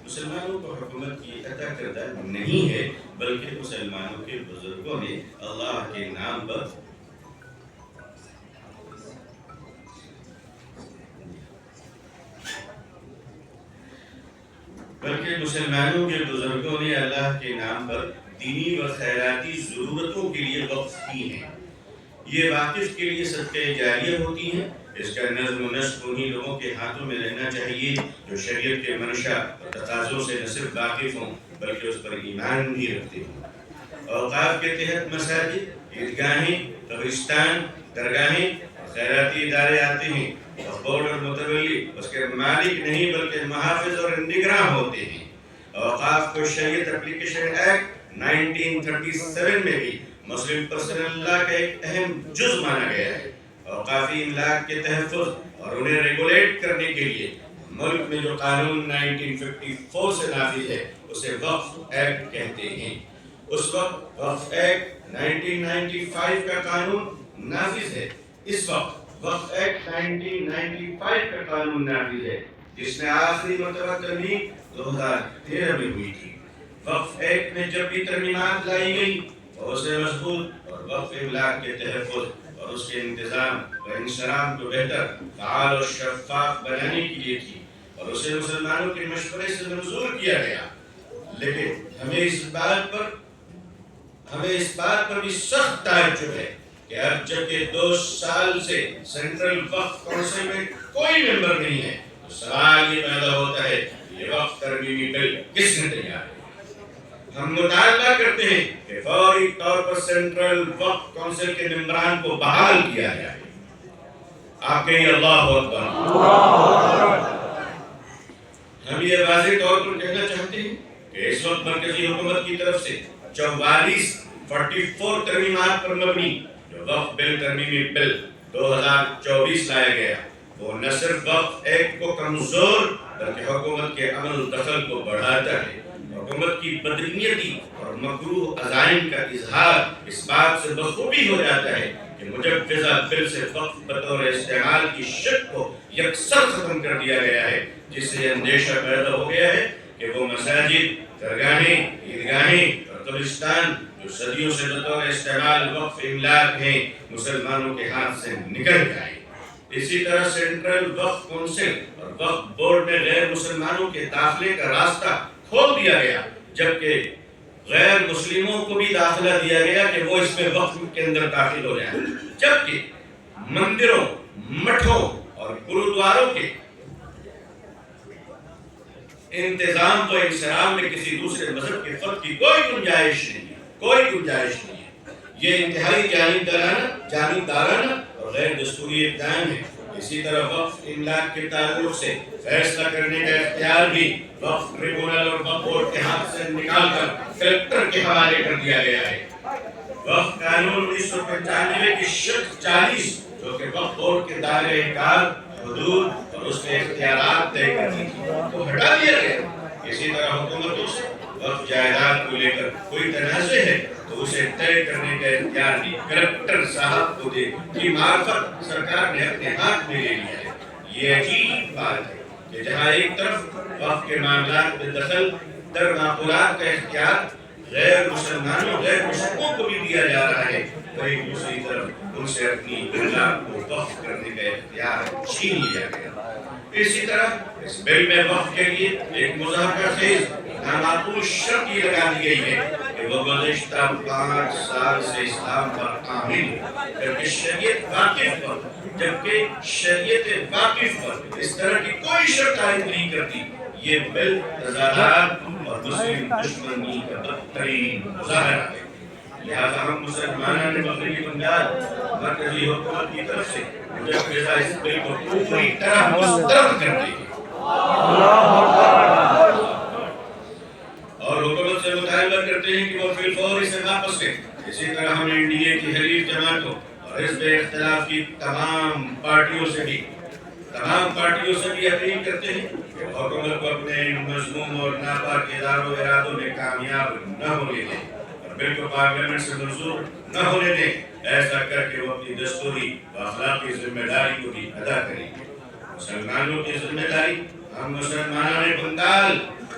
مسلمانوں کو حکومت کی عطا کردہ نہیں ہے، بلکہ مسلمانوں کے بزرگوں نے اللہ کے نام پر اللہ کے نام پر دینی و خیراتی ضرورتوں کے لیے وقف کی ہیں۔ یہ واقف کے لیے صدقہ جاریہ ہوتی ہیں۔ اس کا نظم و نسق انہی لوگوں کے ہاتھوں میں رہنا چاہیے جو شریعت کے منشا اور تقاضوں سے نہ صرف واقف ہوں بلکہ اس پر ایمان بھی رکھتے ہوں۔ اوقاف کے تحت مساجد، عیدگاہیں، قبرستان، درگاہیں اور خیراتی ادارے آتے ہیں۔ بورڈ اور متولی اس کے مالک نہیں بلکہ محافظ اور نگراں ہوتے ہیں۔ اوقاف کو شریعت اپلیکیشن ایکٹ 1937 میں بھی مسلم پرسنل لا کا ایک اہم جز مانا گیا ہے۔ اوقافی املاک کے تحفظ اور انہیں ریگولیٹ کرنے کے لیے ملک میں جو قانون 1954 سے نافذ ہے اسے وقف ایکٹ کہتے ہیں۔ اس وقت وقف ایکٹ 1995 کا قانون نافذ ہے۔ اس وقت وقف ایکٹ 1995 کا قانون نافذ ہے جس نے آخری مرتبہ ترمیم 2013 میں ہوئی تھی۔ وقف ایکٹ میں جب بھی ترمیمات لائی گئی اور اسے مضبوط اور وقف املاک کے تحفظ اور اس کے انتظام و انصرام کو بہتر، فعال اور شفاف بنانے کے لیے تھی اور اسے مسلمانوں کے مشورے سے منظور کیا گیا، لیکن ہمیں اس بات پر بھی سخت تعجب ہے کہ اب جبکہ 2 سال سے سینٹرل وقف کونسل میں کوئی ممبر نہیں ہے تو سوال یہ پیدا ہوتا ہے یہ وقف ترمیمی بل کس نے تیار کیا؟ ہم مطالبہ کرتے ہیں کہ فوری طور پر سینٹرل وقف کونسل کے ممبران کو بحال کیا جائے۔ آپ کہیں اللہ اکبر۔ ہم یہ واضح طور پر کہنا چاہتے ہیں کہ اس وقت مرکزی حکومت کی طرف سے 44 ترمیمات پر مبنی جو وقف بل ترمیمی بل 2024 لایا گیا وہ نہ صرف وقف ایکٹ کو کمزور بلکہ حکومت کے عمل دخل کو بڑھاتا ہے۔ حکومت کی بدنیتی اور مکروہ عزائم کا اظہار اس بات سے بخوبی ہو جاتا ہے کہ مجوزہ بل سے وقف بطور استعمال کی شک کو یکسر ختم کر دیا گیا ہے، جس سے اندیشہ پیدا ہو گیا ہے کہ وہ مساجد، درگاہیں، عیدگاہیں اور قبرستان جو صدیوں سے بطور استعمال وقف املاک ہیں مسلمانوں کے ہاتھ سے نکل جائیں۔ اسی طرح سینٹرل وقف کونسل اور وقف بورڈ میں غیر مسلمانوں کے داخلے کا راستہ کھول دیا گیا، جبکہ غیر مسلموں کو بھی داخلہ دیا گیا کہ وہ اس میں وقف کے اندر داخل ہو جائیں، جبکہ مندروں، مٹھوں اور گرودواروں کے انتظام و انصرام میں کسی دوسرے مذہب کے فرد کی کوئی گنجائش نہیں ہے۔ یہ انتہائی جانبدارانہ اور غیر دستوری اقدام ہے۔ اسی طرح وقف املاک کے تعلق سے فیصلہ کرنے کا اختیار بھی وقف ٹریبونل اور وقف بورڈ کے ہاتھ سے نکال کر کلکٹر کے حوالے کر دیا گیا ہے۔ وقف قانون 1995 کی شرط 40 جو کہ وقف بورڈ کے دائرہ کار، حدود اور اس کے اختیارات طے کرتی تھی تو ہٹا دیا گیا۔ اسی طرح حکومتوں سے وقف جائیداد کو لے کر کوئی تنازع ہے تو اسے طے کرنے کا اختیار بھی کلکٹر صاحب کو دے کی معرفت سرکار نے اپنے ہاتھ میں لے لیا ہے۔ یہ عجیب بات ہے کہ جہاں ایک طرف وقف کے معاملات میں دخل در معقولات کا اختیار غیر مسلمانوں، غیر مشرکوں کو بھی دیا جا رہا ہے، وہیں دوسری طرف ان سے اپنی املاک کو وقف کرنے کا اختیار چھین لیا گیا۔ اسی طرح اس بل میں وقف کے لیے ایک مضحکہ خیز نامعقول شرط یہ لگا دی گئی ہے کہ وہ گزشتہ 5 سال سے اسلام پر عامل جبکہ شریعت واقف پر اس طرح کی کوئی شرط عائد نہیں کرتی۔ یہ بل تضادات اور مسلم دشمنی کا بدترین مظاہرہ ہے۔ لہذا ہم مسلمانوں نے مغربی بنگال مرکزی حکومت کی طرف سے مجوزہ اس بل کو پوری طرح مسترد کرتے ہیں اور حکومت سے مطالبہ کرتے ہیں کہ وہ فی الفور اسے واپس لیں۔ اسی طرح ہم NDA کی حریف جماعتوں اور حزب اختلاف کی تمام پارٹیوں سے بھی اپیل کرتے ہیں کہ حکومت کو اپنے مذموم اور ناپاک اداروں ارادوں میں کامیاب نہ ہونے دیں اور بل کو پارلیمنٹ سے منظور نہ ہونے دیں۔ ایسا کر کے وہ اپنی دستوری و اخلاقی ذمہ داری کو بھی ادا کریں گے۔ مسلمانوں کی ذمہ داری ہم مسلمانوں بنگال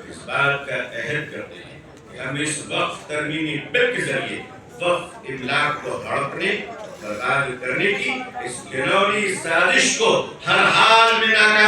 اس بات کا عہد کرتے ہیں کہ ہم اس وقف ترمیمی بل کے ذریعے وقف املاک کو ہڑپنے برباد کرنے کی اس گھنولی سازش کو ہر حال میں ناکام